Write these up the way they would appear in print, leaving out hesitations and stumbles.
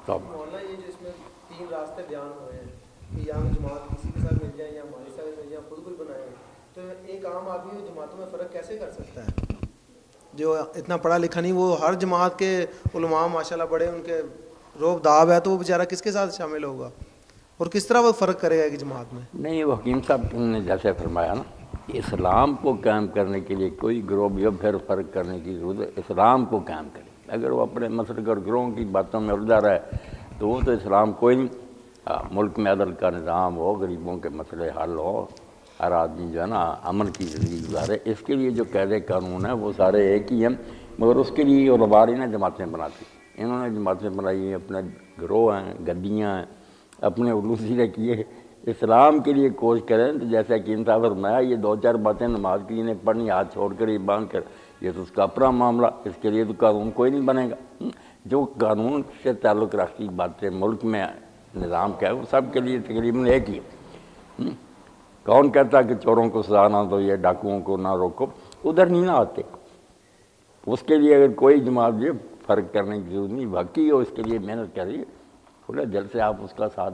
مولانا یہ جو اس میں تین راستے بیان ہوئے ہیں کہ یا ہم جماعت کسی کے ساتھ مل جائیں یا ہمارے ساتھ مل جائیں خود کوئی بنائیں، تو ایک عام آدمی جماعتوں میں فرق کیسے کر سکتا ہے؟ جو اتنا پڑھا لکھا نہیں، وہ ہر جماعت کے علماء ماشاءاللہ بڑے ان کے روب داب ہے، تو وہ بیچارہ کس کے ساتھ شامل ہوگا اور کس طرح وہ فرق کرے گا ایک جماعت میں؟ نہیں، وہ حکیم صاحب نے جیسے فرمایا نا، اسلام کو قائم کرنے کے لیے کوئی گروہ یا پھر فرق کرنے کی ضرورت ہے، اسلام کو قائم کرے۔ اگر وہ اپنے مسلک اور گروہوں کی باتوں میں الجھا رہا ہے تو وہ تو اسلام کوئی نہیں۔ ملک میں عدل کا نظام ہو، غریبوں کے مسئلے حل ہو، ہر آدمی جو ہے نا امن کی زندگی گزارے، اس کے لیے جو قاعدے قانون ہیں وہ سارے ایک ہی ہیں، مگر اس کے لیے علماء نے جماعتیں بناتی، انہوں نے جماعتیں بنائی ہیں، اپنے گروہ ہیں، گدیاں ہیں، اپنے علوم کیے۔ اسلام کے لیے کوشش کریں تو جیسا کہ صاحب فرمایا، یہ دو چار باتیں نماز کے لیے پڑھنی، ہاتھ چھوڑ کر یہ باندھ کر، یہ تو اس کا اپنا معاملہ، اس کے لیے تو قانون کوئی نہیں بنے گا۔ جو قانون سے تعلق رکھتی باتیں ملک میں نظام کیا ہے وہ سب کے لیے تقریباً ایک ہی ہے۔ کون کہتا کہ چوروں کو سزا نہ دو یا ڈاکوؤں کو نہ روکو، ادھر نہیں نہ آتے۔ اس کے لیے اگر کوئی جماعت بھی فرق کرنے کی ضرورت نہیں، واقعی ہو اس کے لیے محنت کریے، کھلے دل سے آپ اس کا ساتھ۔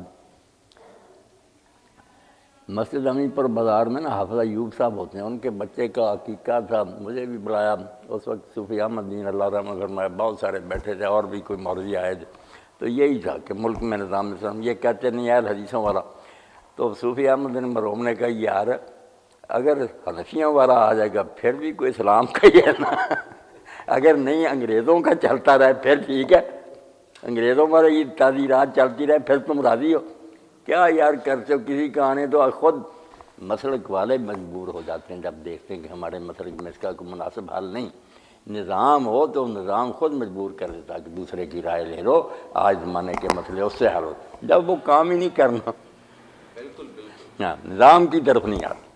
مسجد امین پر بازار میں نا حافظ ایوب صاحب ہوتے ہیں، ان کے بچے کا عقیقہ تھا، مجھے بھی بلایا، اس وقت صوفی احمد دین اللہ رحمہ فرمائے بہت سارے بیٹھے تھے، اور بھی کوئی مولوی آئے تھے، تو یہی تھا کہ ملک میں نظام اسلام، یہ کہتے نہیں یار حدیثوں والا، تو صوفی احمد بن مرحوم نے کہا یار اگر حنفیوں والا آ جائے گا پھر بھی کوئی اسلام کا ہی ہے نا، اگر نہیں انگریزوں کا چلتا رہے پھر ٹھیک ہے، انگریزوں پر یہ تعزیرات چلتی رہے پھر تم راضی ہو کیا یار؟ کرتے ہو کسی کا آنے تو خود مسلک والے مجبور ہو جاتے ہیں جب دیکھتے ہیں کہ ہمارے مسلک میں اس کا کوئی مناسب حل نہیں۔ نظام ہو تو نظام خود مجبور کر دیتا کہ دوسرے کی رائے لے لو، آج زمانے کے مسئلے اس سے حل ہو، جب وہ کام ہی نہیں کرنا، نظام کی طرف نہیں آتا۔